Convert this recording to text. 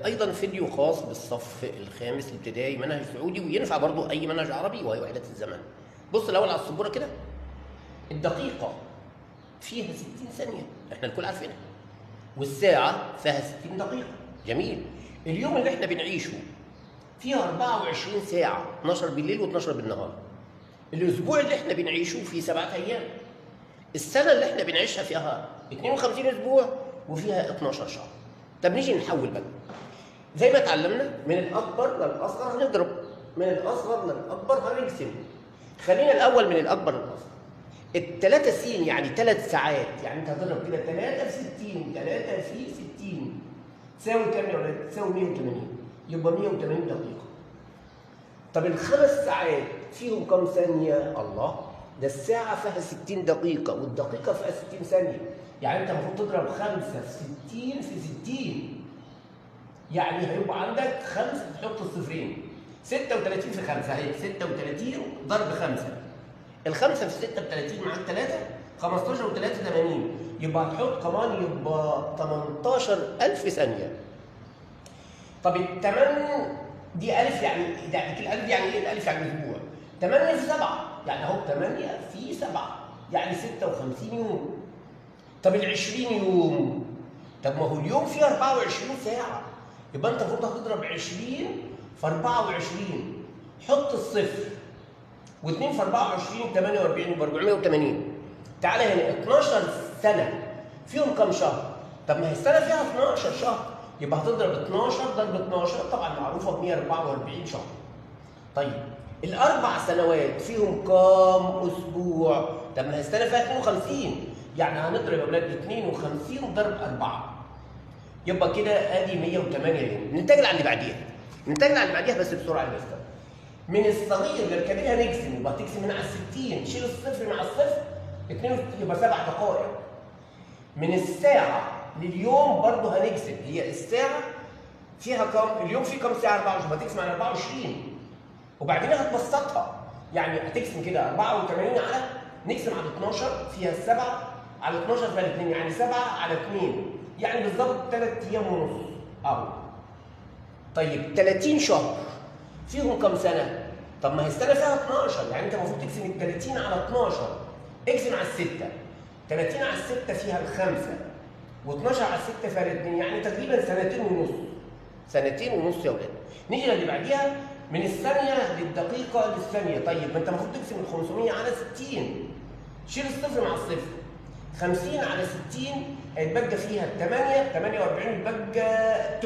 ايضا فيديو خاص بالصف الخامس الابتدائي منهج سعودي، وينفع برضو اي منهج عربي، وهي وحدة الزمن. بص الاول على السبوره كده. الدقيقه فيها 60 ثانيه، احنا الكل عارفينها. والساعه فيها 60 دقيقه. جميل. اليوم اللي احنا بنعيشه فيه 24 ساعه، 12 بالليل و12 بالنهار. الاسبوع اللي احنا بنعيشه فيه 7 ايام. السنه اللي احنا بنعيشها فيها 52 اسبوع وفيها 12 شهر. طب نيجي نحول بقى. زي ما اتعلمنا من الاكبر للاصغر هنضرب، من الاصغر للاكبر هنقسم. خلينا الاول من الاكبر للاصغر. الثلاثة س يعني 3 ساعات، يعني انت هتضرب كده 3 في 60، 3 في 60 تساوي كام يا ولاد؟ تساوي 180، يبقى 180 دقيقة. طب الخمس ساعات فيهم كام ثانية؟ الله، ده الساعة فيها 60 دقيقة والدقيقة فيها 60 ثانية، يعني انت المفروض تضرب 5 في 60 في 60، يعني هيبقى عندك 5 تحط الصفرين، 36 في 5 اهي، 36 ضرب 5. الخمسة في 36 مع الثلاثة 15 و3 80، يبقى هتحط كمان يبقى 18000 ثانية. طب الثمان دي ألف، يعني الألف يعني إيه؟ الألف يعني أسبوع. 8 في 7 يعني أهو 8 في 7 يعني 56 يوم. طب ال 20 يوم، طب ما هو اليوم فيه 24 ساعة، يبقى أنت المفروض هتضرب 20 في 24، حط الصفر، و2 في 24 48 يبقى 480. تعالى هنا 12 سنة فيهم كام شهر؟ طب ما هي السنة فيها 12 شهر، يبقى هتضرب 12 ضرب 12 طبعا معروفة ب 144 شهر. طيب الأربع سنوات فيهم كام أسبوع؟ طب ما هي السنة فيها 52، يعني هنضرب يا أولاد 52 ضرب 4، يبقى كده ادي 108 يوم. ننتقل على اللي بعديها، بس بسرعة بس. من الصغير للكبير هنقسم، يبقى تقسم من على 60، شيل الصفر مع الصفر 2 يبقى 7 دقائق. من الساعة لليوم برضه هنقسم، هي الساعة فيها كام؟ اليوم فيه كام ساعة؟ 24، يبقى تقسم على 24 وبعدين هتبسطها، يعني هتقسم كده 84 على، نقسم على 12 فيها السبعة على 12 فيها الاثنين، يعني 7 على 2 يعني بالظبط 3 ايام ونص اهو. طيب 30 شهر فيهم كم سنة؟ طب ما هي السنة فيها 12، يعني أنت المفروض تقسم ال 30 على 12، اقسم على الستة. 30 على الستة فيها الخمسة، و12 على الستة فيها الاثنين، يعني تقريبا 2 ونص. 2 ونص يا ولاد. نيجي للي بعديها، من الثانية للدقيقة للثانية. طيب ما أنت المفروض تقسم ال 500 على 60، شيل الصفر مع الصفر. 50 على 60 هيتبقى فيها 8 48 يتبقى